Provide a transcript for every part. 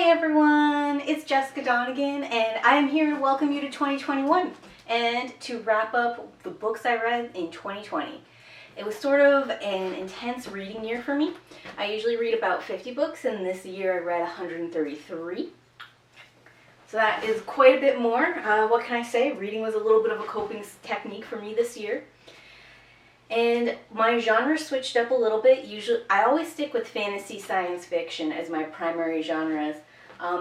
Hi everyone, it's Jessica Donegan and I'm here to welcome you to 2021 and to wrap up the books I read in 2020. It was sort of an intense reading year for me. I usually read about 50 books and this year I read 133. So that is quite a bit more. What can I say? Reading was a little bit of a coping technique for me this year. And my genre switched up a little bit. Usually, I always stick with fantasy science fiction as my primary genres.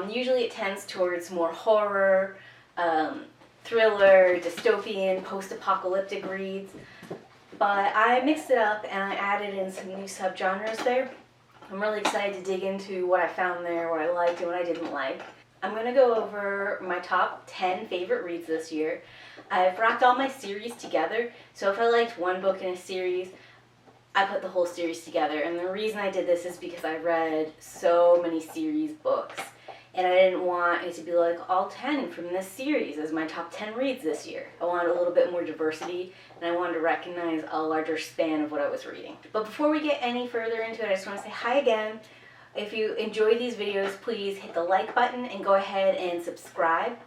Usually it tends towards more horror, thriller, dystopian, post-apocalyptic reads. But I mixed it up and I added in some new subgenres there. I'm really excited to dig into what I found there, what I liked and what I didn't like. I'm going to go over my top 10 favorite reads this year. I've wrapped all my series together, so if I liked one book in a series, I put the whole series together. And the reason I did this is because I read so many series books, and I didn't want it to be like all 10 from this series as my top 10 reads this year. I wanted a little bit more diversity, and I wanted to recognize a larger span of what I was reading. But before we get any further into it, I just want to say hi again. If you enjoy these videos, please hit the like button and go ahead and subscribe.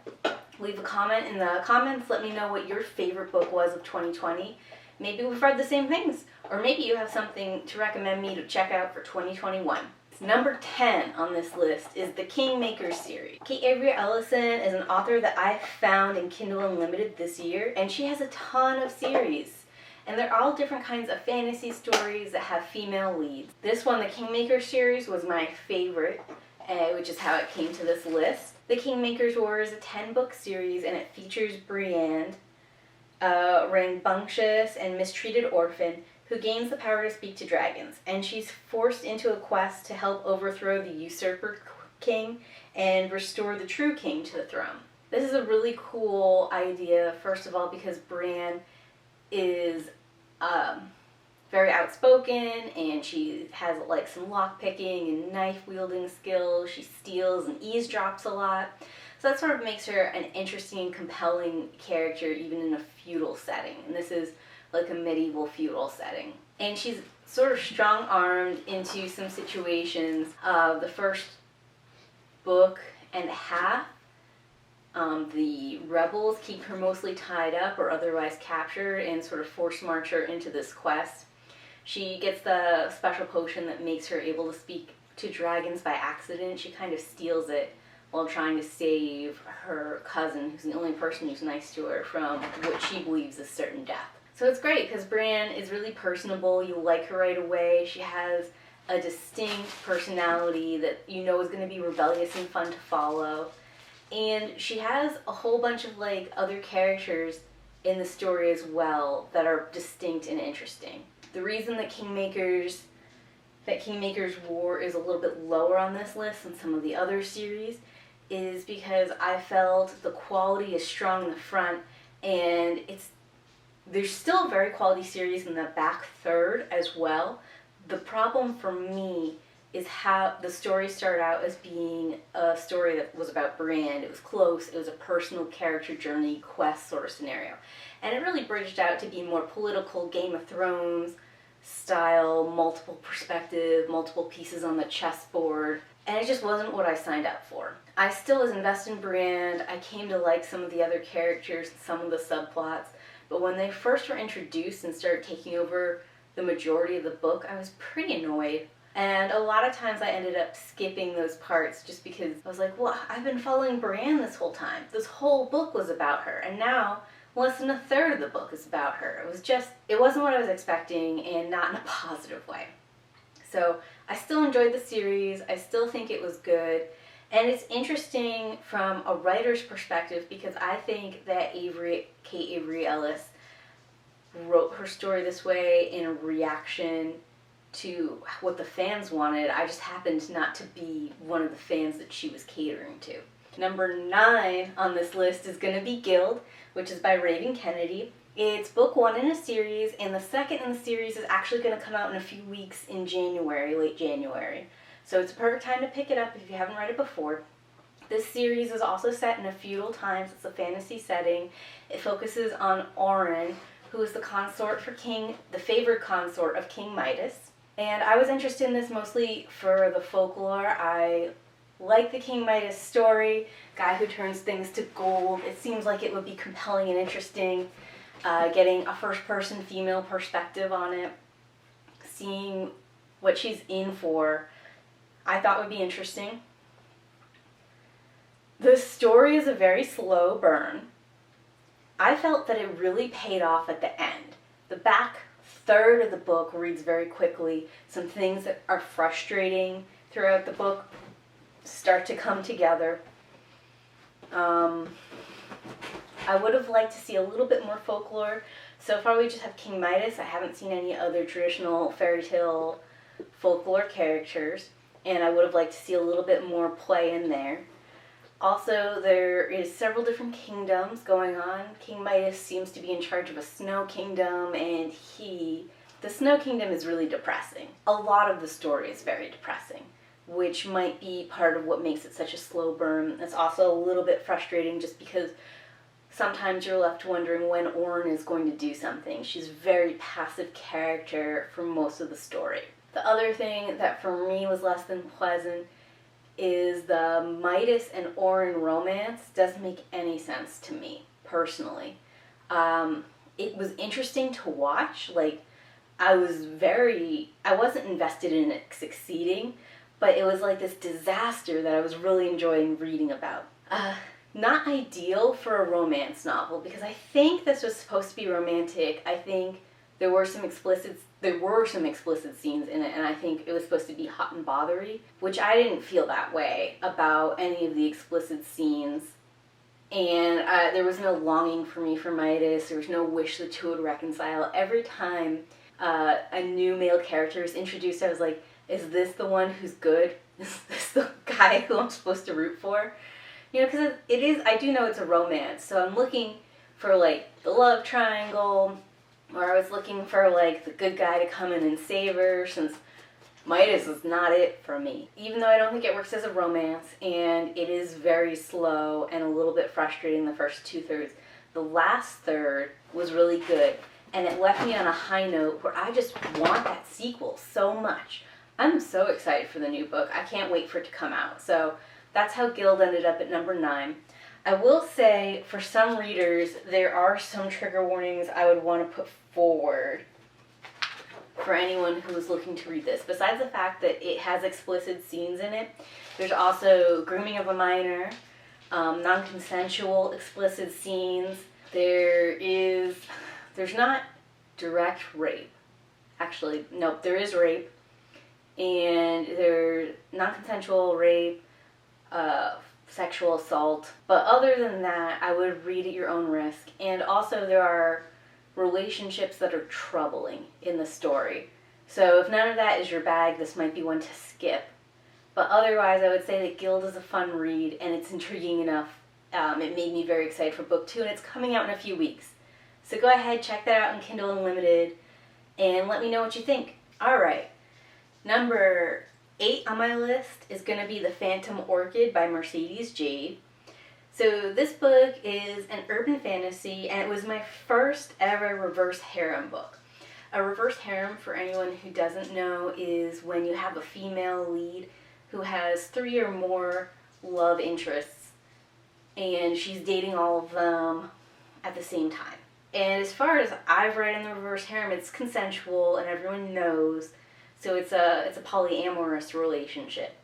Leave a comment in the comments. Let me know what your favorite book was of 2020. Maybe we've read the same things, or maybe you have something to recommend me to check out for 2021. Number 10 on this list is the Kingmaker series. Avery Ellison is an author that I found in Kindle Unlimited this year, and she has a ton of series. And they're all different kinds of fantasy stories that have female leads. This one, the Kingmaker series, was my favorite, which is how it came to this list. The Kingmaker's War is a 10-book series, and it features Brienne, a rambunctious and mistreated orphan who gains the power to speak to dragons. And she's forced into a quest to help overthrow the usurper king and restore the true king to the throne. This is a really cool idea, first of all, because Brienne is very outspoken, and she has like some lockpicking and knife wielding skills. She steals and eavesdrops a lot. So that sort of makes her an interesting and compelling character even in a feudal setting. And this is like a medieval feudal setting. And she's sort of strong-armed into some situations. The first book and a half, the rebels keep her mostly tied up or otherwise captured and sort of force march her into this quest. She gets the special potion that makes her able to speak to dragons by accident. She kind of steals it while trying to save her cousin, who's the only person who's nice to her, from what she believes is certain death. So it's great because Brienne is really personable. You like her right away. She has a distinct personality that you know is going to be rebellious and fun to follow. And she has a whole bunch of like other characters in the story as well that are distinct and interesting. The reason that Kingmaker's War is a little bit lower on this list than some of the other series is because I felt the quality is strong in the front, and there's still a very quality series in the back third as well. The problem for me is how the story started out as being a story that was about Brienne. It was close, it was a personal character journey, quest sort of scenario. And it really bridged out to be more political, Game of Thrones style, multiple perspective, multiple pieces on the chessboard. And it just wasn't what I signed up for. I still was invested in Brienne. I came to like some of the other characters, some of the subplots. But when they first were introduced and started taking over the majority of the book, I was pretty annoyed. And a lot of times I ended up skipping those parts just because I was like, well, I've been following Brienne this whole time. This whole book was about her, and now less than a third of the book is about her. It wasn't what I was expecting, and not in a positive way. So I still enjoyed the series. I still think it was good. And it's interesting from a writer's perspective because I think that Avery Ellis wrote her story this way in a reaction to what the fans wanted. I just happened not to be one of the fans that she was catering to. Number 9 on this list is going to be Gild, which is by Raven Kennedy. It's book 1 in a series, and the second in the series is actually going to come out in a few weeks in January, late January. So it's a perfect time to pick it up if you haven't read it before. This series is also set in a feudal times. It's a fantasy setting. It focuses on Auren, who is the favored consort of King Midas. And I was interested in this mostly for the folklore. I like the King Midas story, guy who turns things to gold. It seems like it would be compelling and interesting, getting a first-person female perspective on it, seeing what she's in for, I thought would be interesting. The story is a very slow burn. I felt that it really paid off at the end. The back third of the book reads very quickly. Some things that are frustrating throughout the book start to come together. I would have liked to see a little bit more folklore. So far we just have King Midas. I haven't seen any other traditional fairy tale folklore characters, and I would have liked to see a little bit more play in there. Also, there is several different kingdoms going on. King Midas seems to be in charge of a snow kingdom, and the snow kingdom is really depressing. A lot of the story is very depressing, which might be part of what makes it such a slow burn. It's also a little bit frustrating just because sometimes you're left wondering when Orrin is going to do something. She's a very passive character for most of the story. The other thing that for me was less than pleasant is the Midas and Orrin romance doesn't make any sense to me, personally. It was interesting to watch. Like, I wasn't invested in it succeeding, but it was like this disaster that I was really enjoying reading about. Not ideal for a romance novel, because I think this was supposed to be romantic. I think there were some explicit scenes in it, and I think it was supposed to be hot and bothery, which I didn't feel that way about any of the explicit scenes. And there was no longing for me for Midas. There was no wish the two would reconcile. Every time a new male character is introduced, I was like, is this the one who's good? Is this the guy who I'm supposed to root for? You know, because I do know it's a romance, so I'm looking for, like, the love triangle, or I was looking for, like, the good guy to come in and save her, since Midas is not it for me. Even though I don't think it works as a romance, and it is very slow and a little bit frustrating the first two-thirds, the last third was really good, and it left me on a high note where I just want that sequel so much. I'm so excited for the new book. I can't wait for it to come out. So that's how Gild ended up at number 9. I will say, for some readers, there are some trigger warnings I would want to put forward for anyone who is looking to read this. Besides the fact that it has explicit scenes in it, there's also grooming of a minor, non-consensual explicit scenes. There's not direct rape. Actually, nope, there is rape. And there's non-consensual rape, sexual assault. But other than that, I would read at your own risk. And also there are relationships that are troubling in the story. So if none of that is your bag, this might be one to skip. But otherwise, I would say that Gild is a fun read, and it's intriguing enough. It made me very excited for book 2, and it's coming out in a few weeks. So go ahead, check that out on Kindle Unlimited, and let me know what you think. Alright, number 8 on my list is going to be The Phantom Orchid by Mercedes Jade. So this book is an urban fantasy, and it was my first ever reverse harem book. A reverse harem, for anyone who doesn't know, is when you have a female lead who has 3 or more love interests, and she's dating all of them at the same time. And as far as I've read in the reverse harem, it's consensual and everyone knows, so it's a polyamorous relationship.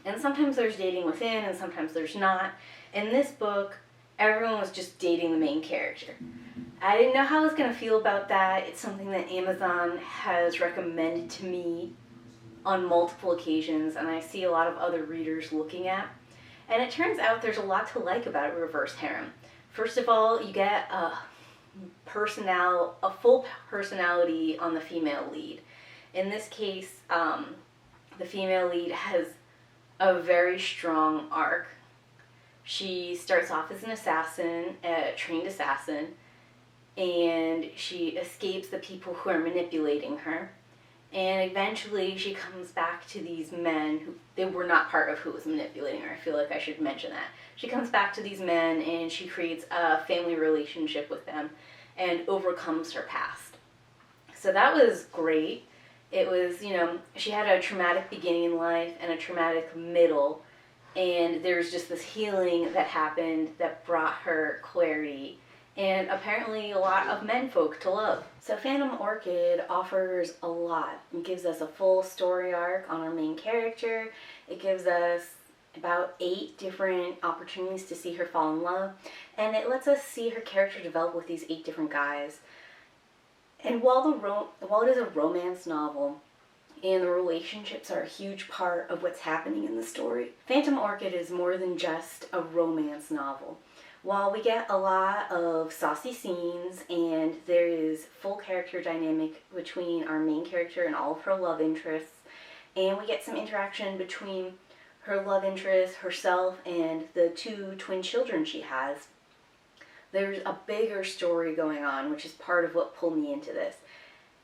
And sometimes there's dating within and sometimes there's not. In this book, everyone was just dating the main character. I didn't know how I was going to feel about that. It's something that Amazon has recommended to me on multiple occasions, and I see a lot of other readers looking at. And it turns out there's a lot to like about a reverse harem. First of all, you get a full personality on the female lead. In this case, the female lead has a very strong arc. She starts off as an assassin, a trained assassin, and she escapes the people who are manipulating her. And eventually she comes back to these men who, they were not part of who was manipulating her. I feel like I should mention that. She comes back to these men and she creates a family relationship with them and overcomes her past. So that was great. It was, she had a traumatic beginning in life and a traumatic middle, and there's just this healing that happened that brought her clarity and apparently a lot of menfolk to love. So Phantom Orchid offers a lot. It gives us a full story arc on our main character. It gives us about 8 different opportunities to see her fall in love, and it lets us see her character develop with these 8 different guys. And while it is a romance novel, and the relationships are a huge part of what's happening in the story, Phantom Orchid is more than just a romance novel. While we get a lot of saucy scenes and there is full character dynamic between our main character and all of her love interests, and we get some interaction between her love interest, herself, and the 2 twin children she has, there's a bigger story going on, which is part of what pulled me into this.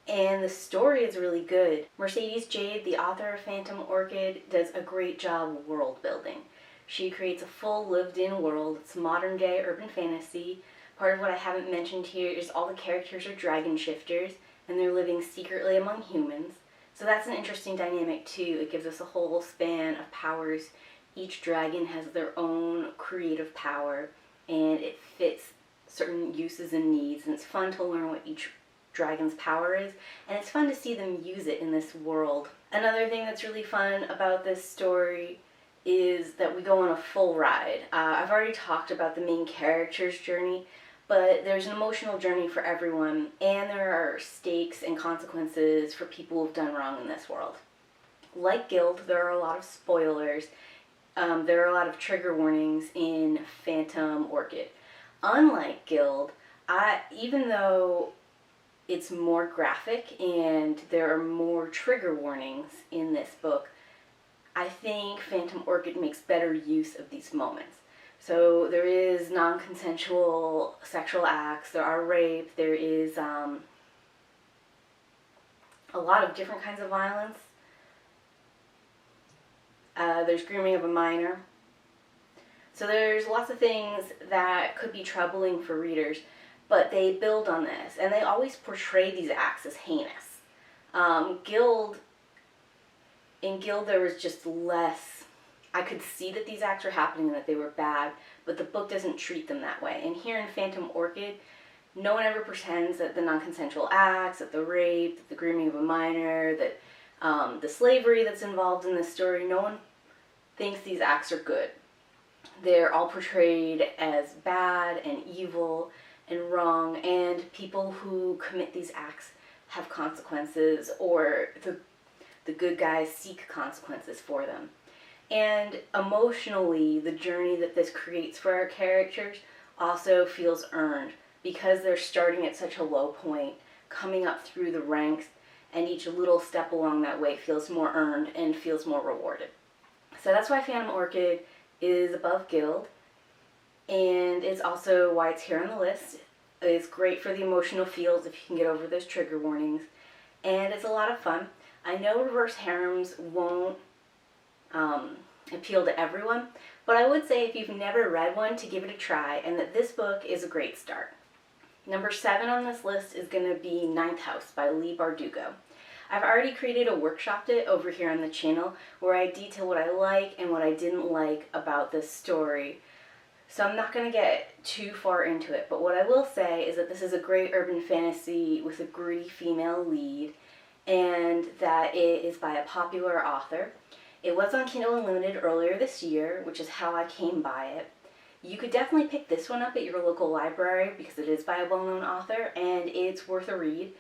And the story is really good. Mercedes Jade, the author of Phantom Orchid, does a great job world building. She creates a full lived-in world. It's modern day urban fantasy. Part of what I haven't mentioned here is all the characters are dragon shifters, and they're living secretly among humans. So that's an interesting dynamic too. It gives us a whole span of powers. Each dragon has their own creative power, and it fits certain uses and needs, and it's fun to learn what each dragon's power is, and it's fun to see them use it in this world. Another thing that's really fun about this story is that we go on a full ride. I've already talked about the main character's journey, but there's an emotional journey for everyone, and there are stakes and consequences for people who've done wrong in this world. Like Gild, there are a lot of spoilers. There are a lot of trigger warnings in Phantom Orchid. Unlike Gild, even though it's more graphic and there are more trigger warnings in this book, I think Phantom Orchid makes better use of these moments. So there is non-consensual sexual acts, there are rape, there is a lot of different kinds of violence. There's grooming of a minor. So there's lots of things that could be troubling for readers, but they build on this, and they always portray these acts as heinous. In Gild there was just less, I could see that these acts were happening and that they were bad, but the book doesn't treat them that way. And here in Phantom Orchid, no one ever pretends that the non-consensual acts, that the rape, that the grooming of a minor, that the slavery that's involved in this story, no one thinks these acts are good. They're all portrayed as bad and evil and wrong, and people who commit these acts have consequences, or the good guys seek consequences for them. And emotionally, the journey that this creates for our characters also feels earned, because they're starting at such a low point, coming up through the ranks, and each little step along that way feels more earned and feels more rewarded. So that's why Phantom Orchid is above Gild, and it's also why it's here on the list. It's great for the emotional feels if you can get over those trigger warnings, and it's a lot of fun. I know reverse harems won't appeal to everyone, but I would say if you've never read one, to give it a try, and that this book is a great start. Number 7 on this list is going to be Ninth House by Leigh Bardugo. I've already created a workshopped it over here on the channel where I detail what I like and what I didn't like about this story. So I'm not going to get too far into it, but what I will say is that this is a great urban fantasy with a gritty female lead, and that it is by a popular author. It was on Kindle Unlimited earlier this year, which is how I came by it. You could definitely pick this one up at your local library because it is by a well-known author, and it's worth a read.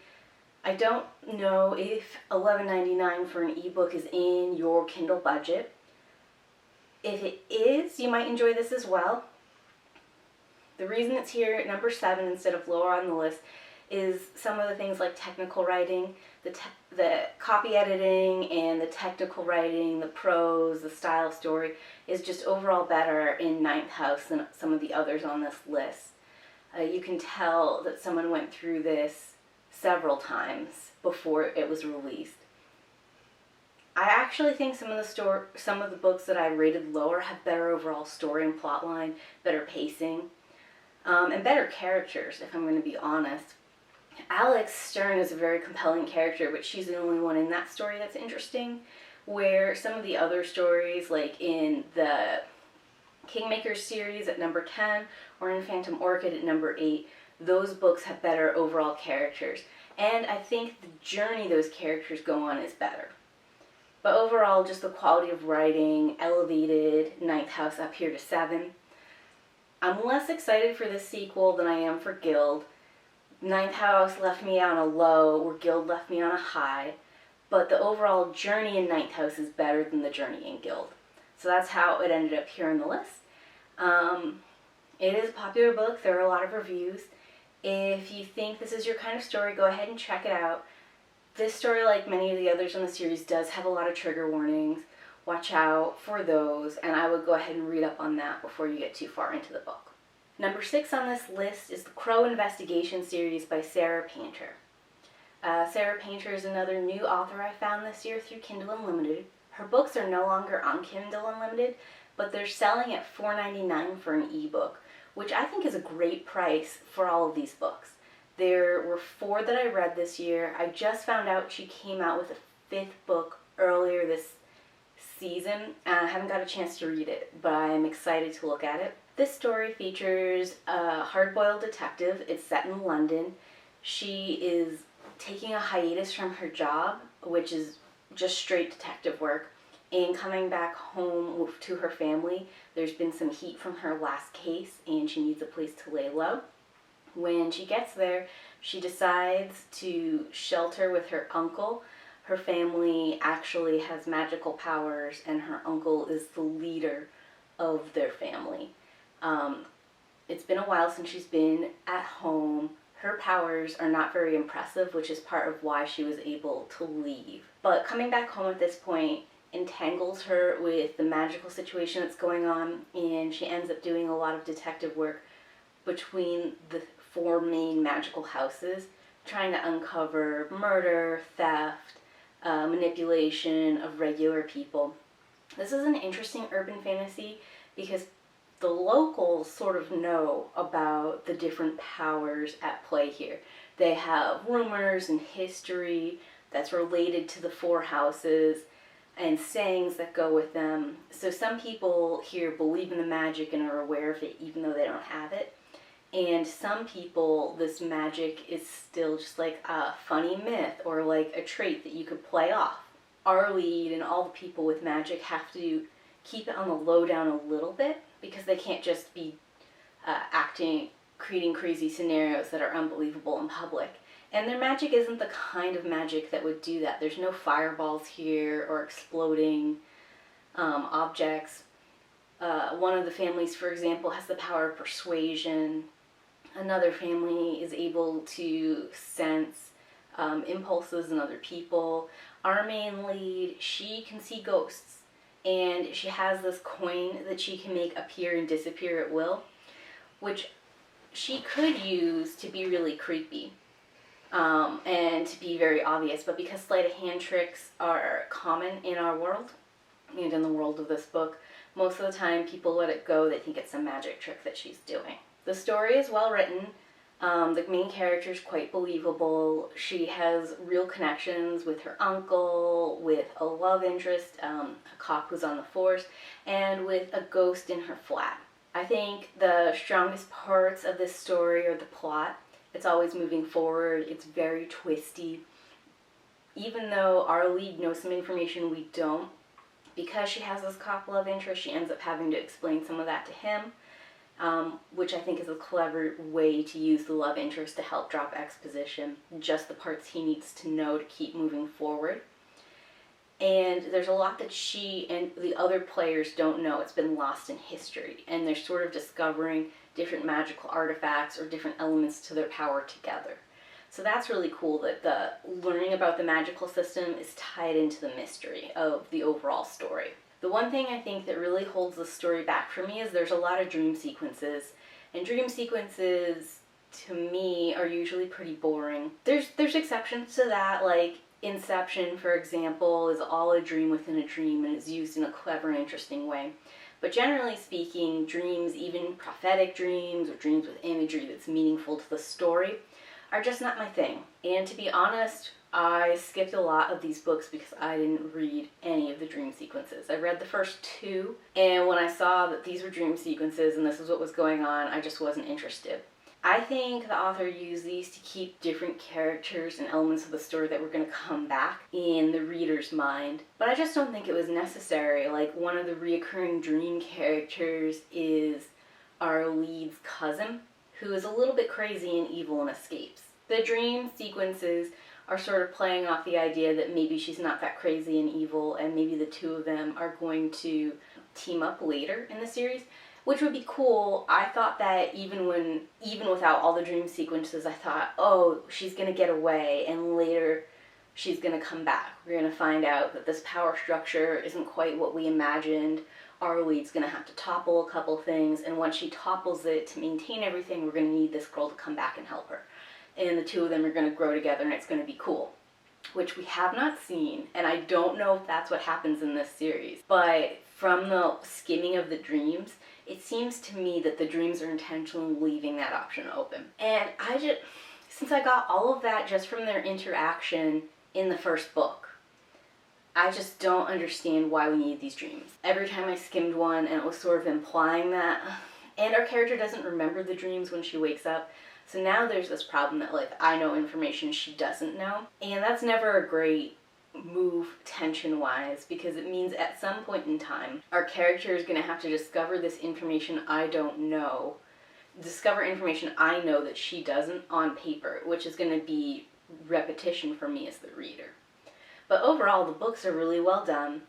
I don't know if $11.99 for an ebook is in your Kindle budget. If it is, you might enjoy this as well. The reason it's here at number 7 instead of lower on the list is some of the things like technical writing, the copy editing and the technical writing, the prose, the style of story is just overall better in Ninth House than some of the others on this list. You can tell that someone went through this several times before it was released. I actually think some of the books that I rated lower have better overall story and plotline, better pacing, and better characters, if I'm going to be honest. Alex Stern is a very compelling character, but she's the only one in that story that's interesting. where some of the other stories, like in the Kingmaker series at number 10 or in Phantom Orchid at number 8, those books have better overall characters. And I think the journey those characters go on is better. But overall, just the quality of writing elevated Ninth House up here to 7. I'm less excited for this sequel than I am for Gild. Ninth House left me on a low, where Gild left me on a high. But the overall journey in Ninth House is better than the journey in Gild. So that's how it ended up here on the list. It is a popular book. There are a lot of reviews. If you think this is your kind of story, go ahead and check it out. This story, like many of the others in the series, does have a lot of trigger warnings. Watch out for those, and I would go ahead and read up on that before you get too far into the book. Number 6 on this list is the Crow Investigation series by Sarah Painter. Sarah Painter is another new author I found this year through Kindle Unlimited. Her books are no longer on Kindle Unlimited, but they're selling at $4.99 for an ebook, which I think is a great price for all of these books. There were 4 that I read this year. I just found out she came out with a 5th book earlier this season, and I haven't got a chance to read it, but I'm excited to look at it. This story features a hard-boiled detective. It's set in London. She is taking a hiatus from her job, which is just straight detective work, and coming back home to her family. There's been some heat from her last case, and she needs a place to lay low. When she gets there, she decides to shelter with her uncle. Her family actually has magical powers, and her uncle is the leader of their family. It's been a while since she's been at home. Her powers are not very impressive, which is part of why she was able to leave. But coming back home at this point entangles her with the magical situation that's going on, and she ends up doing a lot of detective work between the 4 main magical houses, trying to uncover murder, theft, manipulation of regular people. This is an interesting urban fantasy because the locals sort of know about the different powers at play here. They have rumors and history that's related to the 4 houses and sayings that go with them. So some people here believe in the magic and are aware of it even though they don't have it. And some people, this magic is still just like a funny myth or like a trait that you could play off. Our lead and all the people with magic have to keep it on the lowdown a little bit because they can't just be creating crazy scenarios that are unbelievable in public. And their magic isn't the kind of magic that would do that. There's no fireballs here or exploding objects. One of the families, for example, has the power of persuasion. Another family is able to sense impulses in other people. Our main lead, she can see ghosts. And she has this coin that she can make appear and disappear at will, which she could use to be really creepy and to be very obvious. But because sleight of hand tricks are common in our world and in the world of this book, most of the time people let it go. They think it's a magic trick that she's doing. The story is well written. The main character is quite believable. She has real connections with her uncle, with a love interest, a cop who's on the force, and with a ghost in her flat. I think the strongest parts of this story are the plot. It's always moving forward. It's very twisty. Even though our lead knows some information we don't, because she has this cop love interest, she ends up having to explain some of that to him. Which I think is a clever way to use the love interest to help drop exposition, just the parts he needs to know to keep moving forward. And there's a lot that she and the other players don't know. It's been lost in history, and they're sort of discovering different magical artifacts or different elements to their power together. So that's really cool that the learning about the magical system is tied into the mystery of the overall story. The one thing I think that really holds the story back for me is there's a lot of dream sequences. And dream sequences, to me, are usually pretty boring. There's exceptions to that, like Inception, for example, is all a dream within a dream and is used in a clever and interesting way. But generally speaking, dreams, even prophetic dreams or dreams with imagery that's meaningful to the story, are just not my thing. And to be honest, I skipped a lot of these books because I didn't read any of the dream sequences. I read the first 2, and when I saw that these were dream sequences and this is what was going on, I just wasn't interested. I think the author used these to keep different characters and elements of the story that were going to come back in the reader's mind, but I just don't think it was necessary. Like, one of the reoccurring dream characters is our lead's cousin, who is a little bit crazy and evil and escapes. The dream sequences are sort of playing off the idea that maybe she's not that crazy and evil, and maybe the two of them are going to team up later in the series, which would be cool. I thought that even without all the dream sequences, I thought, oh, she's gonna get away, and later she's gonna come back. We're gonna find out that this power structure isn't quite what we imagined. Our lead's gonna have to topple a couple things, and once she topples it, to maintain everything, we're gonna need this girl to come back and help her. And the two of them are going to grow together, and it's going to be cool, which we have not seen, and I don't know if that's what happens in this series. But from the skimming of the dreams, it seems to me that the dreams are intentionally leaving that option open. And since I got all of that just from their interaction in the first book, I just don't understand why we need these dreams. Every time I skimmed one, and it was sort of implying that, and our character doesn't remember the dreams when she wakes up. So now there's this problem that, like, I know information she doesn't know. And that's never a great move tension-wise, because it means at some point in time, our character is going to have to discover this information I don't know. Discover information I know that she doesn't on paper, which is going to be repetition for me as the reader. But overall, the books are really well done.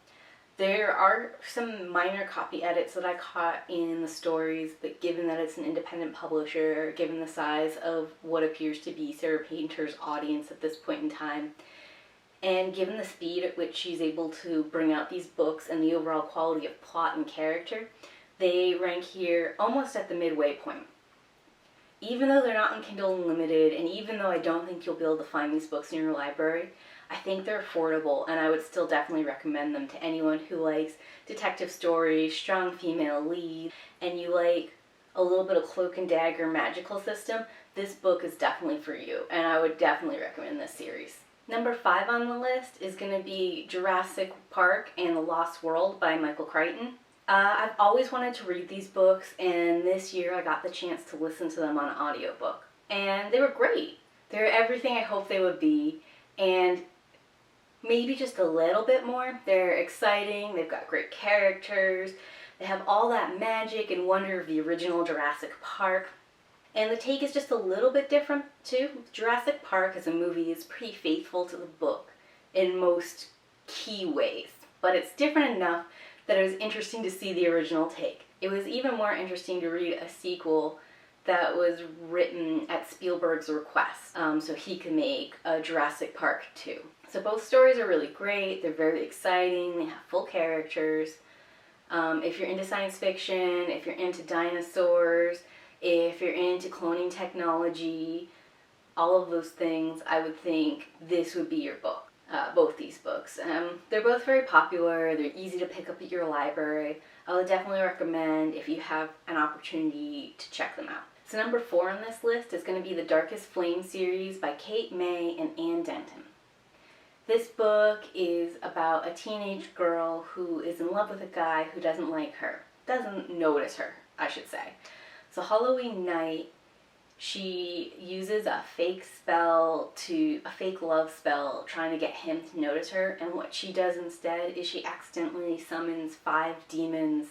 There are some minor copy edits that I caught in the stories, but given that it's an independent publisher, given the size of what appears to be Sarah Painter's audience at this point in time, and given the speed at which she's able to bring out these books and the overall quality of plot and character, they rank here almost at the midway point. Even though they're not on Kindle Unlimited, and even though I don't think you'll be able to find these books in your library, I think they're affordable, and I would still definitely recommend them to anyone who likes detective stories, strong female lead, and you like a little bit of cloak and dagger magical system. This book is definitely for you, and I would definitely recommend this series. Number 5 on the list is going to be Jurassic Park and the Lost World by Michael Crichton. I've always wanted to read these books, and this year I got the chance to listen to them on an audiobook. And they were great. They're everything I hoped they would be, and maybe just a little bit more. They're exciting, they've got great characters, they have all that magic and wonder of the original Jurassic Park. And the take is just a little bit different too. Jurassic Park as a movie is pretty faithful to the book in most key ways, but it's different enough that it was interesting to see the original take. It was even more interesting to read a sequel that was written at Spielberg's request, so he could make a Jurassic Park 2. So both stories are really great, they're very exciting, they have full characters. If you're into science fiction, if you're into dinosaurs, if you're into cloning technology, all of those things, I would think this would be your book. Both these books. They're both very popular, they're easy to pick up at your library. I would definitely recommend if you have an opportunity to check them out. So number 4 on this list is going to be the Darkest Flame series by Kate May and Anne Denton. This book is about a teenage girl who is in love with a guy who doesn't like her. Doesn't notice her, I should say. So Halloween night, she uses a fake love spell trying to get him to notice her, and what she does instead is she accidentally summons 5 demons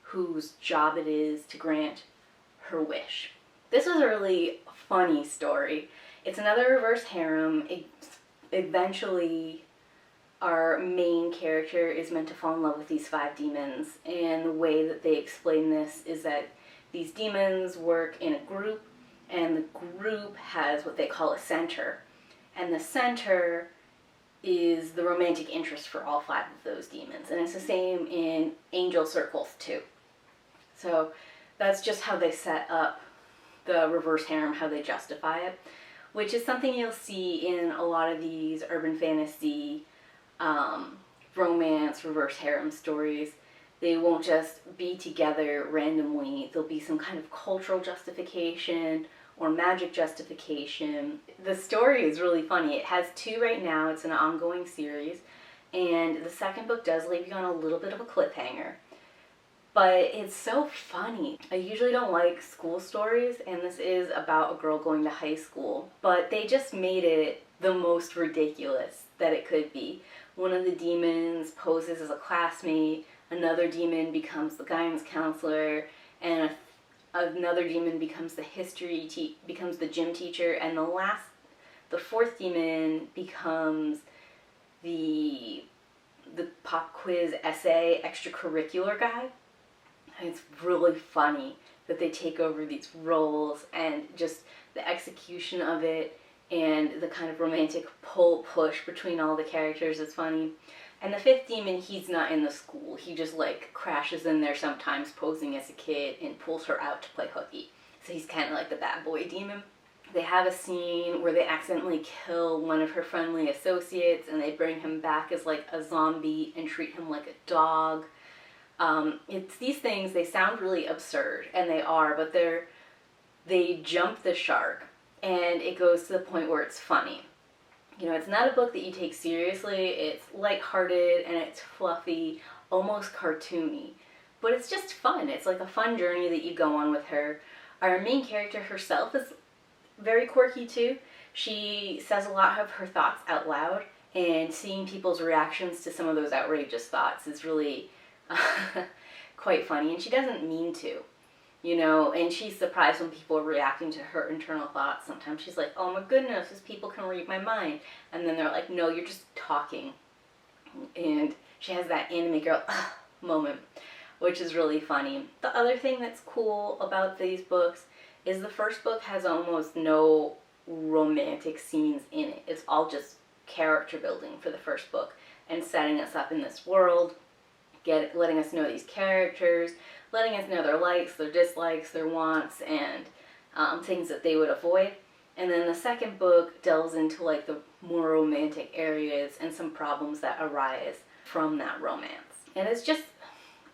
whose job it is to grant her wish. This was a really funny story. It's another reverse harem. Eventually our main character is meant to fall in love with these 5 demons, and the way that they explain this is that these demons work in a group, and the group has what they call a center, and the center is the romantic interest for all 5 of those demons, and it's the same in angel circles too. So that's just how they set up the reverse harem, how they justify it, which is something you'll see in a lot of these urban fantasy, romance, reverse harem stories. They won't just be together randomly. There'll be some kind of cultural justification or magic justification. The story is really funny. It has 2 right now. It's an ongoing series. And the second book does leave you on a little bit of a cliffhanger. But it's so funny. I usually don't like school stories, and this is about a girl going to high school. But they just made it the most ridiculous that it could be. One of the demons poses as a classmate, another demon becomes the guidance counselor, and another demon becomes becomes the gym teacher, and the 4th demon becomes the pop quiz essay extracurricular guy. And it's really funny that they take over these roles, and just the execution of it and the kind of romantic push between all the characters is funny. And the 5th demon, he's not in the school. He just like crashes in there sometimes posing as a kid and pulls her out to play hooky. So he's kind of like the bad boy demon. They have a scene where they accidentally kill one of her friendly associates, and they bring him back as like a zombie and treat him like a dog. It's these things, they sound really absurd, and they are, but they jump the shark, and it goes to the point where it's funny. You know, it's not a book that you take seriously. It's lighthearted, and it's fluffy, almost cartoony, but it's just fun. It's like a fun journey that you go on with her. Our main character herself is very quirky too. She says a lot of her thoughts out loud, and seeing people's reactions to some of those outrageous thoughts is really quite funny, and she doesn't mean to, you know, and she's surprised when people are reacting to her internal thoughts. Sometimes she's like, oh my goodness, these people can read my mind, and then they're like, no, you're just talking. And she has that anime girl moment, which is really funny. The other thing that's cool about these books is the first book has almost no romantic scenes in it. It's all just character building for the first book and setting us up in this world, letting us know these characters, letting us know their likes, their dislikes, their wants, and things that they would avoid. And then the second book delves into like the more romantic areas and some problems that arise from that romance. And it's just,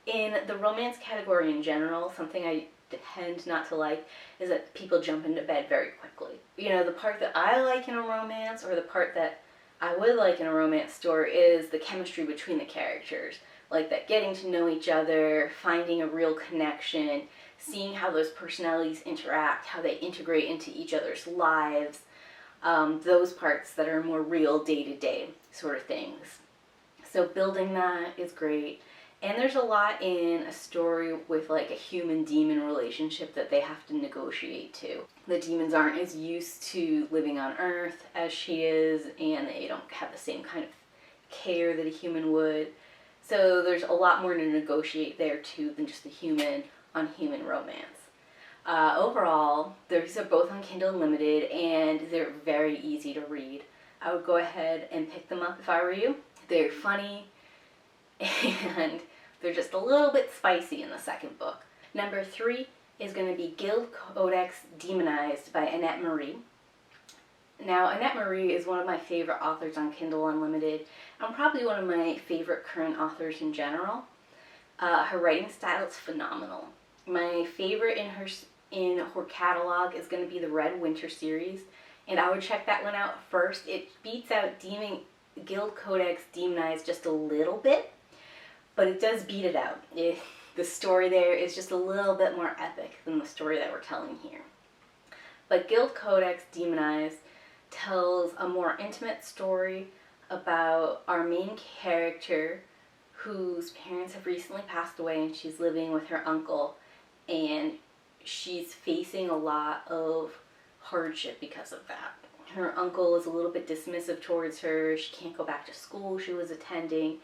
in the romance category in general, something I tend not to like is that people jump into bed very quickly. You know, the part that I like in a romance, or the part that I would like in a romance story, is the chemistry between the characters. Like that getting to know each other, finding a real connection, seeing how those personalities interact, how they integrate into each other's lives, those parts that are more real day-to-day sort of things. So building that is great. And there's a lot in a story with like a human-demon relationship that they have to negotiate too. The demons aren't as used to living on Earth as she is, and they don't have the same kind of care that a human would. So there's a lot more to negotiate there too than just a human-on-human romance. Overall, these are both on Kindle Unlimited, and they're very easy to read. I would go ahead and pick them up if I were you. They're funny, and they're just a little bit spicy in the second book. Number 3 is going to be Gild, Codex, Demonized by Annette Marie. Now, Annette Marie is one of my favorite authors on Kindle Unlimited, and probably one of my favorite current authors in general. Her writing style is phenomenal. My favorite in her catalog is going to be the Red Winter series, and I would check that one out first. It beats out Gild, Codex, Demonized just a little bit, but it does beat it out. The story there is just a little bit more epic than the story that we're telling here. But Gild, Codex, Demonized tells a more intimate story about our main character whose parents have recently passed away, and she's living with her uncle, and she's facing a lot of hardship because of that. Her uncle is a little bit dismissive towards her. She can't go back to school she was attending,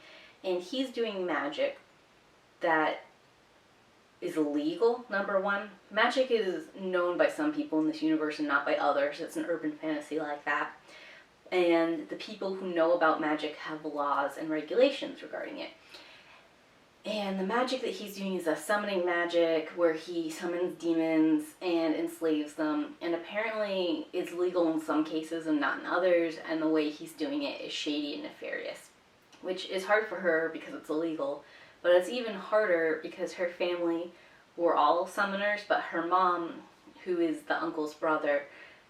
and he's doing magic that is illegal, number one. Magic is known by some people in this universe and not by others. It's an urban fantasy like that. And the people who know about magic have laws and regulations regarding it. And the magic that he's doing is a summoning magic where he summons demons and enslaves them. And apparently it's legal in some cases and not in others. And the way he's doing it is shady and nefarious, which is hard for her because it's illegal. But it's even harder because her family were all summoners, but her mom, who is the uncle's brother,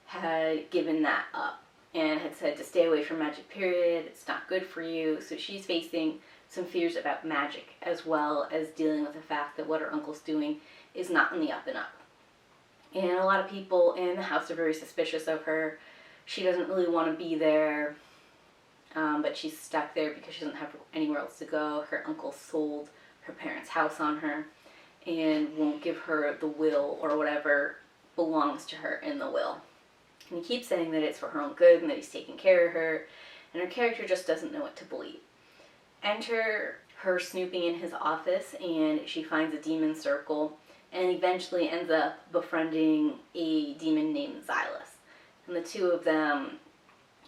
had given that up and had said to stay away from magic, period. It's not good for you. So she's facing some fears about magic, as well as dealing with the fact that what her uncle's doing is not in the up and up. And a lot of people in the house are very suspicious of her. She doesn't really want to be there, but she's stuck there because she doesn't have anywhere else to go. Her uncle sold her parents' house on her and won't give her the will or whatever belongs to her in the will. And he keeps saying that it's for her own good and that he's taking care of her, and her character just doesn't know what to believe. Enter her snooping in his office, and she finds a demon circle and eventually ends up befriending a demon named Xylus. And the two of them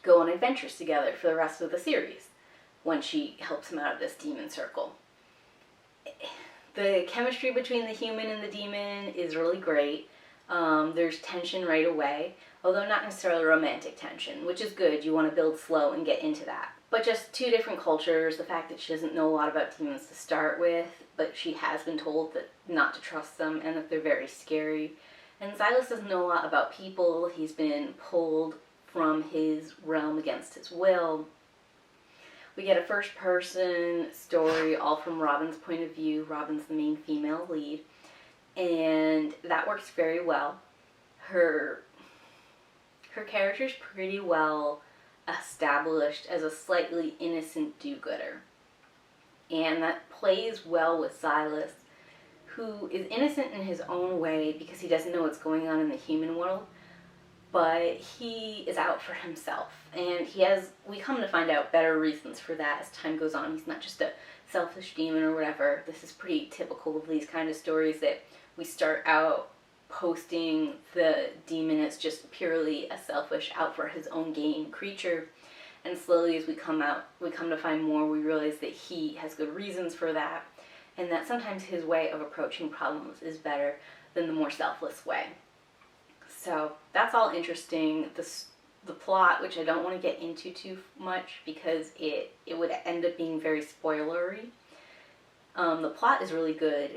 go on adventures together for the rest of the series when she helps him out of this demon circle. The chemistry between the human and the demon is really great. There's tension right away, although not necessarily romantic tension, which is good. You want to build slow and get into that. But just two different cultures, the fact that she doesn't know a lot about demons to start with, but she has been told that not to trust them and that they're very scary. And Xylus doesn't know a lot about people. He's been pulled from his realm against his will. We get a first-person story, all from Robin's point of view. Robin's the main female lead, and that works very well. Her character's pretty well established as a slightly innocent do-gooder, and that plays well with Xylus, who is innocent in his own way because he doesn't know what's going on in the human world, but he is out for himself, and we come to find out better reasons for that as time goes on. He's not just a selfish demon or whatever. This is pretty typical of these kind of stories, that we start out posting the demon as just purely a selfish, out for his own gain creature, and slowly as we come to find more, we realize that he has good reasons for that, and that sometimes his way of approaching problems is better than the more selfless way. So that's all interesting. The plot, which I don't want to get into too much because it would end up being very spoilery. The plot is really good.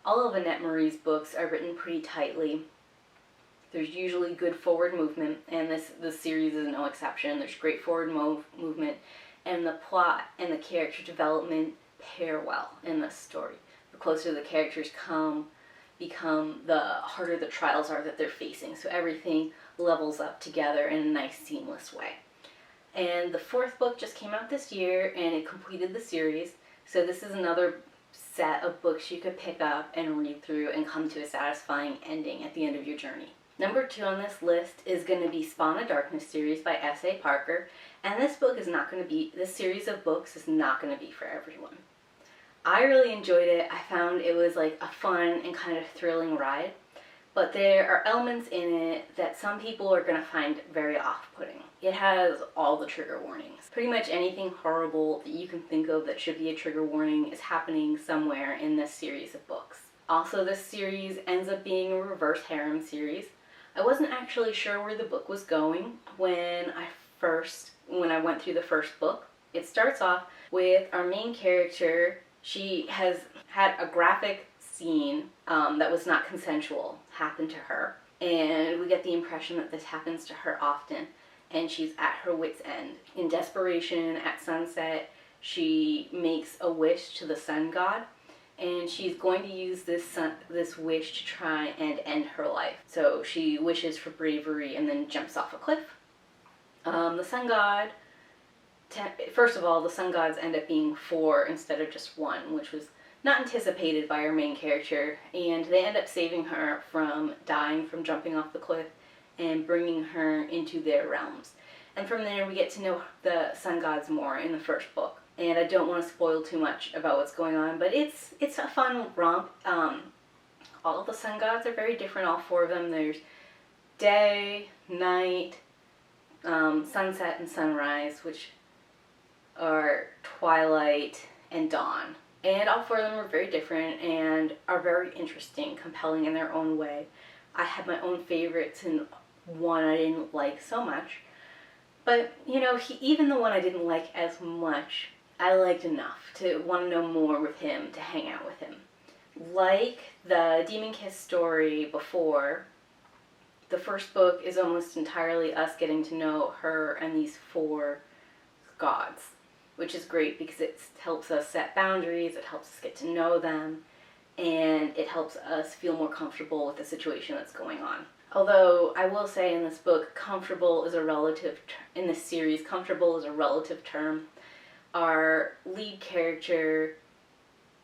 All of Annette Marie's books are written pretty tightly. There's usually good forward movement, and this series is no exception. There's great forward movement, and the plot and the character development pair well in this story. The closer the characters become, the harder the trials are that they're facing. So everything levels up together in a nice, seamless way. And the fourth book just came out this year, and it completed the series. So this is another set of books you could pick up and read through and come to a satisfying ending at the end of your journey. Number 2 on this list is going to be Spawn of Darkness series by S.A. Parker. And this series of books is not going to be for everyone. I really enjoyed it. I found it was like a fun and kind of thrilling ride. But there are elements in it that some people are going to find very off-putting. It has all the trigger warnings. Pretty much anything horrible that you can think of that should be a trigger warning is happening somewhere in this series of books. Also, this series ends up being a reverse harem series. I wasn't actually sure where the book was going when I went through the first book. It starts off with our main character. She has had a graphic scene that was not consensual happen to her, and we get the impression that this happens to her often, and she's at her wit's end. In desperation, at sunset, she makes a wish to the sun god, and she's going to use this wish to try and end her life. So she wishes for bravery and then jumps off a cliff. The sun god, first of all, the sun gods end up being 4 instead of just 1, which was not anticipated by our main character, and they end up saving her from dying from jumping off the cliff and bringing her into their realms. And from there we get to know the sun gods more in the first book. And I don't want to spoil too much about what's going on, but it's a fun romp. All of the sun gods are very different, all 4 of them. There's day, night, sunset, and sunrise, which are twilight and dawn. And all 4 of them are very different and are very interesting, compelling in their own way. I had my own favorites and one I didn't like so much. But, even the one I didn't like as much, I liked enough to want to know more with him, to hang out with him. Like the Demon Kiss story before, The first book is almost entirely us getting to know her and these 4 gods, which is great because it helps us set boundaries, it helps us get to know them, and it helps us feel more comfortable with the situation that's going on. Although I will say in this book, comfortable is a relative, in this series, comfortable is a relative term. Our lead character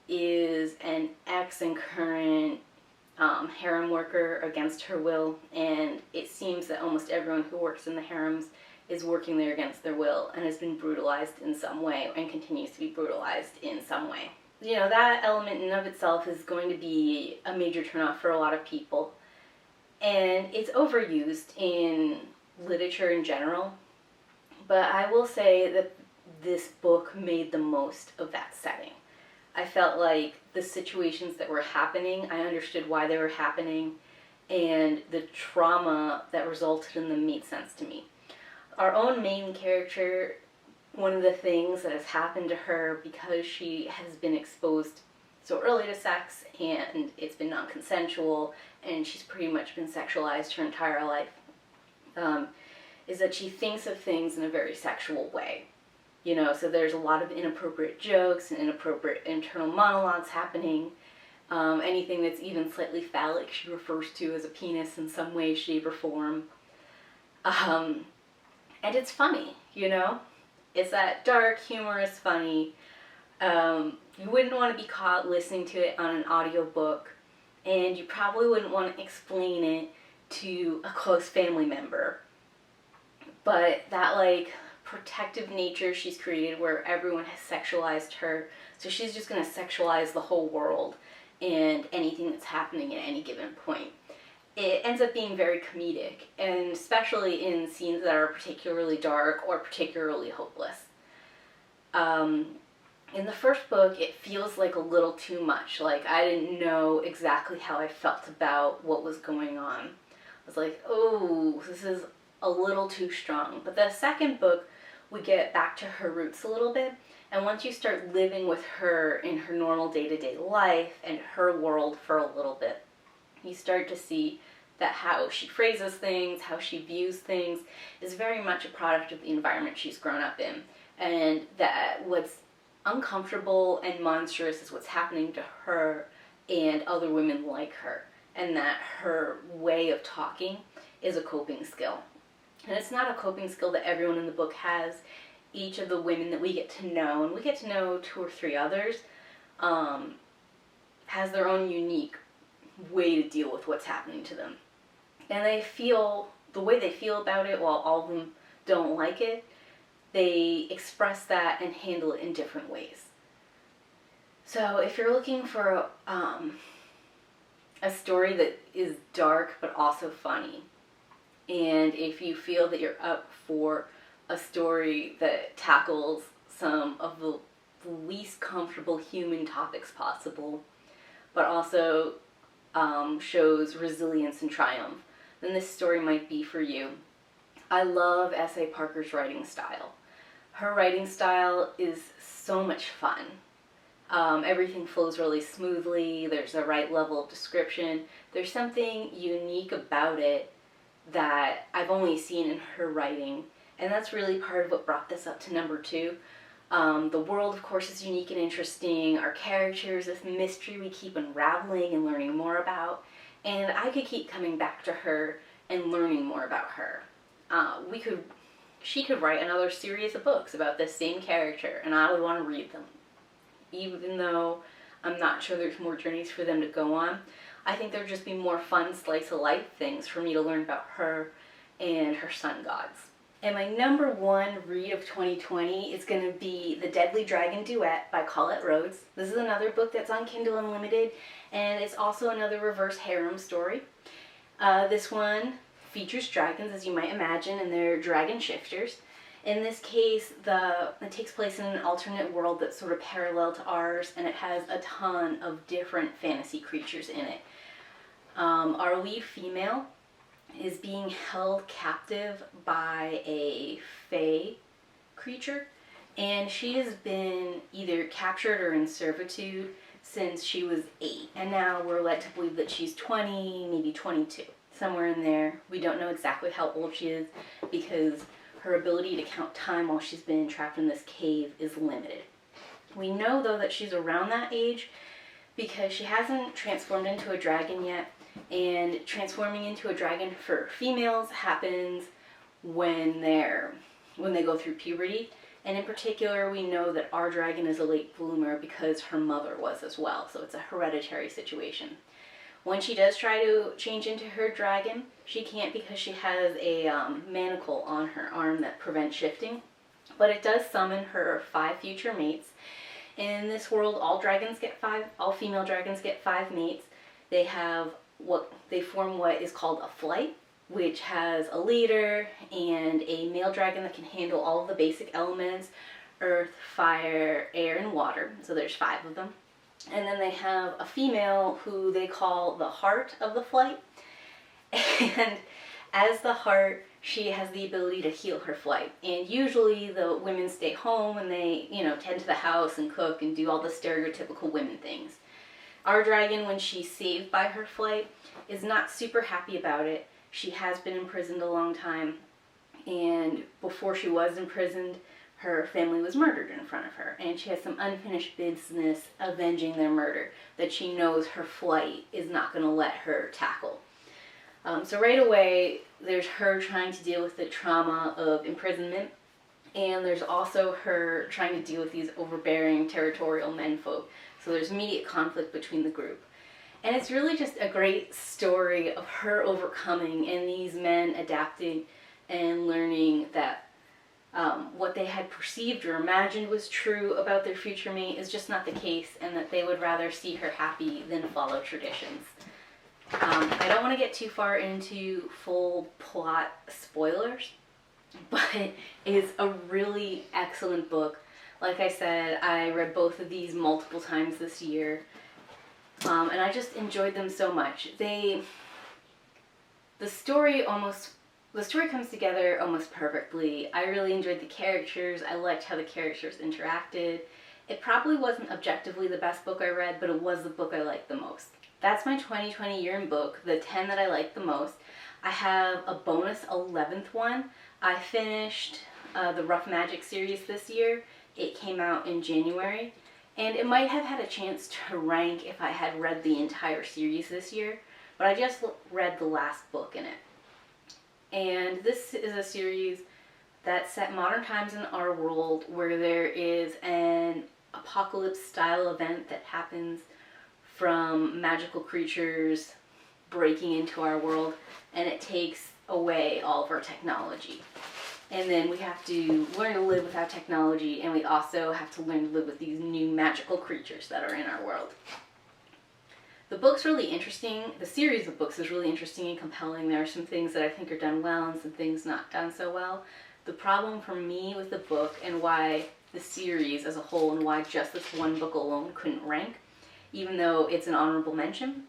is an ex and current harem worker against her will, and it seems that almost everyone who works in the harems is working there against their will and has been brutalized in some way and continues to be brutalized in some way. You know, that element in and of itself is going to be a major turnoff for a lot of people, and it's overused in literature in general, but I will say that this book made the most of that setting. I felt like the situations that were happening, I understood why they were happening, and the trauma that resulted in them made sense to me. Our own main character, one of the things that has happened to her because she has been exposed so early to sex and it's been non-consensual and she's pretty much been sexualized her entire life, is that she thinks of things in a very sexual way. You know, so there's a lot of inappropriate jokes and inappropriate internal monologues happening. Anything that's even slightly phallic she refers to as a penis in some way, shape, or form. And it's funny, you know? It's that dark, humorous, funny. You wouldn't want to be caught listening to it on an audiobook, and you probably wouldn't want to explain it to a close family member. But that, like, protective nature she's created where everyone has sexualized her, so she's just going to sexualize the whole world and anything that's happening at any given point. It ends up being very comedic, and especially in scenes that are particularly dark or particularly hopeless. In the first book, it feels like a little too much. Like, I didn't know exactly how I felt about what was going on. I was like, oh, this is a little too strong. But the second book, we get back to her roots a little bit, and once you start living with her in her normal day-to-day life and her world for a little bit, you start to see that how she phrases things, how she views things, is very much a product of the environment she's grown up in, and that what's uncomfortable and monstrous is what's happening to her and other women like her, and that her way of talking is a coping skill. And it's not a coping skill that everyone in the book has. Each of the women that we get to know, and we get to know 2 or 3 others, has their own unique way to deal with what's happening to them. And they feel, the way they feel about it, while all of them don't like it, they express that and handle it in different ways. So if you're looking for a story that is dark but also funny, and if you feel that you're up for a story that tackles some of the least comfortable human topics possible, but also shows resilience and triumph, then this story might be for you. I love S.A. Parker's writing style. Her writing style is so much fun. Everything flows really smoothly. There's a right level of description. There's something unique about it that I've only seen in her writing, and that's really part of what brought this up to number 2. The world, of course, is unique and interesting. Our characters, this mystery we keep unraveling and learning more about, and I could keep coming back to her and learning more about her. She could write another series of books about this same character, and I would want to read them. Even though I'm not sure there's more journeys for them to go on, I think there'd just be more fun slice-of-life things for me to learn about her and her sun gods. And my number 1 read of 2020 is going to be The Deadly Dragon Duet by Colette Rhodes. This is another book that's on Kindle Unlimited, and it's also another reverse harem story. This one features dragons, as you might imagine, and they're dragon shifters. In this case, it takes place in an alternate world that's sort of parallel to ours, and it has a ton of different fantasy creatures in it. Our lead female is being held captive by a fae creature, and she has been either captured or in servitude since she was 8, and now we're led to believe that she's 20, maybe 22. somewhere in there. We don't know exactly how old she is because her ability to count time while she's been trapped in this cave is limited. We know, though, that she's around that age because she hasn't transformed into a dragon yet, and transforming into a dragon for females happens when they go through puberty. And in particular, we know that our dragon is a late bloomer because her mother was as well, so it's a hereditary situation. When she does try to change into her dragon, she can't because she has a manacle on her arm that prevents shifting, but it does summon her 5 future mates. In this world, all female dragons get 5 mates. They form what is called a flight, which has a leader and a male dragon that can handle all of the basic elements: earth, fire, air, and water. So there's 5 of them. And then they have a female who they call the heart of the flight. And as the heart, she has the ability to heal her flight. And usually the women stay home and they, tend to the house and cook and do all the stereotypical women things. Our dragon, when she's saved by her flight, is not super happy about it. She has been imprisoned a long time, and before she was imprisoned, her family was murdered in front of her, and she has some unfinished business avenging their murder that she knows her flight is not going to let her tackle. So right away, there's her trying to deal with the trauma of imprisonment, and there's also her trying to deal with these overbearing territorial menfolk. So there's immediate conflict between the group. And it's really just a great story of her overcoming and these men adapting and learning that what they had perceived or imagined was true about their future mate is just not the case, and that they would rather see her happy than follow traditions. I don't want to get too far into full plot spoilers, but it's a really excellent book. Like I said, I read both of these multiple times this year. And I just enjoyed them so much. The story comes together almost perfectly. I really enjoyed the characters. I liked how the characters interacted. It probably wasn't objectively the best book I read, but it was the book I liked the most. That's my 2020 year in book, the 10 that I liked the most. I have a bonus 11th one. I finished the Rough Magic series this year. It came out in January. And it might have had a chance to rank if I had read the entire series this year, but I just read the last book in it. And this is a series that set modern times in our world where there is an apocalypse-style event that happens from magical creatures breaking into our world, and it takes away all of our technology. And then we have to learn to live without technology, and we also have to learn to live with these new magical creatures that are in our world. The book's really interesting. The series of books is really interesting and compelling. There are some things that I think are done well and some things not done so well. The problem for me with the book, and why the series as a whole and why just this one book alone couldn't rank, even though it's an honorable mention,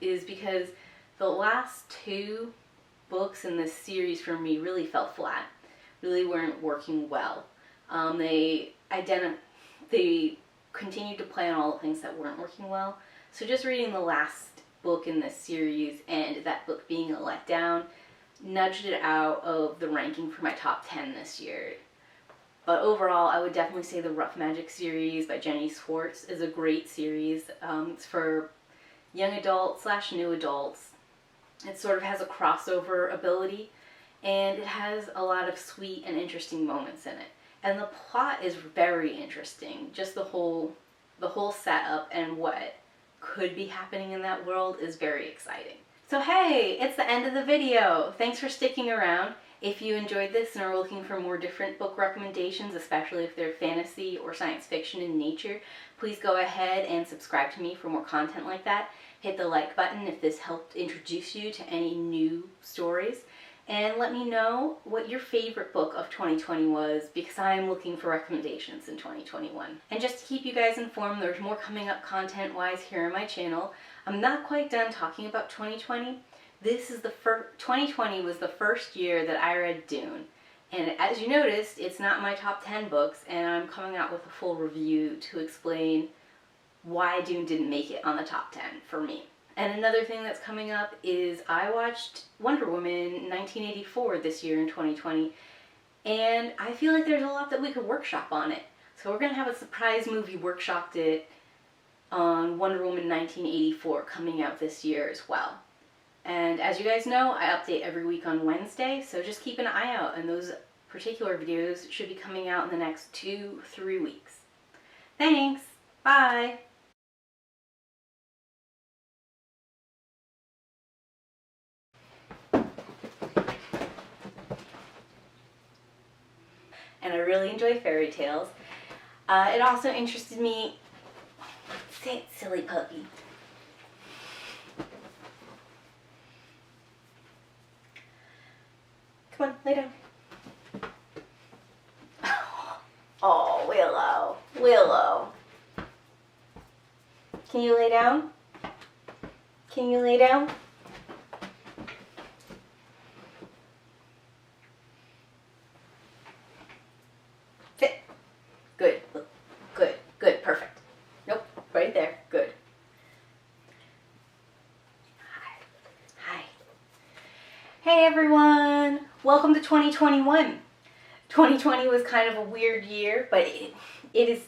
is because the last 2 books in this series for me really fell flat. Really weren't working well. They continued to play on all the things that weren't working well. So just reading the last book in this series and that book being a letdown nudged it out of the ranking for my top 10 this year. But overall, I would definitely say the Rough Magic series by Jenny Schwartz is a great series. It's for young adults / new adults. It sort of has a crossover ability, and it has a lot of sweet and interesting moments in it. And the plot is very interesting. Just the whole setup and what could be happening in that world is very exciting. So hey, it's the end of the video. Thanks for sticking around. If you enjoyed this and are looking for more different book recommendations, especially if they're fantasy or science fiction in nature, please go ahead and subscribe to me for more content like that. Hit the like button if this helped introduce you to any new stories. And let me know what your favorite book of 2020 was, because I am looking for recommendations in 2021. And just to keep you guys informed, there's more coming up content-wise here on my channel. I'm not quite done talking about 2020. 2020 was the first year that I read Dune. And as you noticed, it's not my top 10 books, and I'm coming out with a full review to explain why Dune didn't make it on the top 10 for me. And another thing that's coming up is I watched Wonder Woman 1984 this year in 2020, and I feel like there's a lot that we could workshop on it. So we're going to have a surprise movie workshopped it on Wonder Woman 1984 coming out this year as well. And as you guys know, I update every week on Wednesday, so just keep an eye out, and those particular videos should be coming out in the next 2-3 weeks. Thanks! Bye! And I really enjoy fairy tales. It also interested me. Sit, silly puppy. Come on, lay down. Oh, Willow. Willow. Can you lay down? Can you lay down? Sit. Good. Good. Good. Perfect. Nope. Right there. Good. Hi. Hi. Hey everyone. Welcome to 2021. 2020 was kind of a weird year, but it is